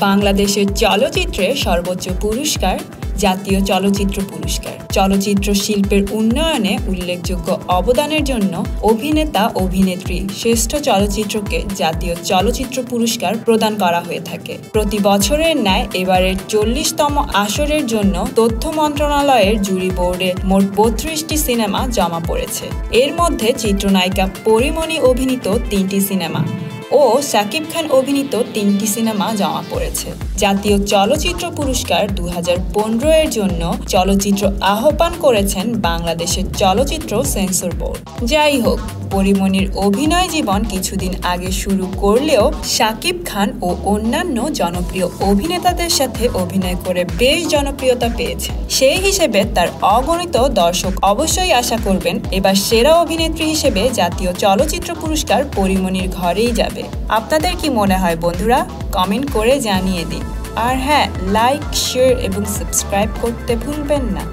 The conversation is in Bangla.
বাংলাদেশের চলচ্চিত্রে সর্বোচ্চ পুরস্কার জাতীয় চলচ্চিত্র পুরস্কার। চলচ্চিত্র শিল্পের উন্নয়নে উল্লেখযোগ্য অবদানের জন্য অভিনেতা অভিনেত্রী শ্রেষ্ঠ চলচ্চিত্রকে জাতীয় চলচ্চিত্র পুরস্কার প্রদান করা হয়ে থাকে। প্রতি বছরের ন্যায় এবারের 40তম আসরের জন্য তথ্য মন্ত্রণালয়ের জুরি বোর্ডে মোট 32টি সিনেমা জমা পড়েছে। এর মধ্যে চিত্রনায়িকা পরীমনি অভিনীত 3টি সিনেমা ও শাকিব খান অভিনীত 3টি সিনেমা জমা পড়েছে। জাতীয় চলচ্চিত্র পুরস্কার 2015 এর জন্য চলচ্চিত্র আহ্বান করেছেন বাংলাদেশের চলচ্চিত্র সেন্সর বোর্ড। যাই হোক, পরীমনির অভিনয় জীবন কিছুদিন আগে শুরু করলেও শাকিব খান ও অন্যান্য জনপ্রিয় অভিনেতাদের সাথে অভিনয় করে বেশ জনপ্রিয়তা পেয়েছেন। সেই হিসেবে তার অগণিত দর্শক অবশ্যই আশা করবেন এবার সেরা অভিনেত্রী হিসেবে জাতীয় চলচ্চিত্র পুরস্কার পরীমনির ঘরেই যাবে। আপনাদের কি মনে হয় বন্ধুরা? কমেন্ট করে জানিয়ে দিন। আর হ্যাঁ, লাইক, শেয়ার এবং সাবস্ক্রাইব করতে ভুলবেন না।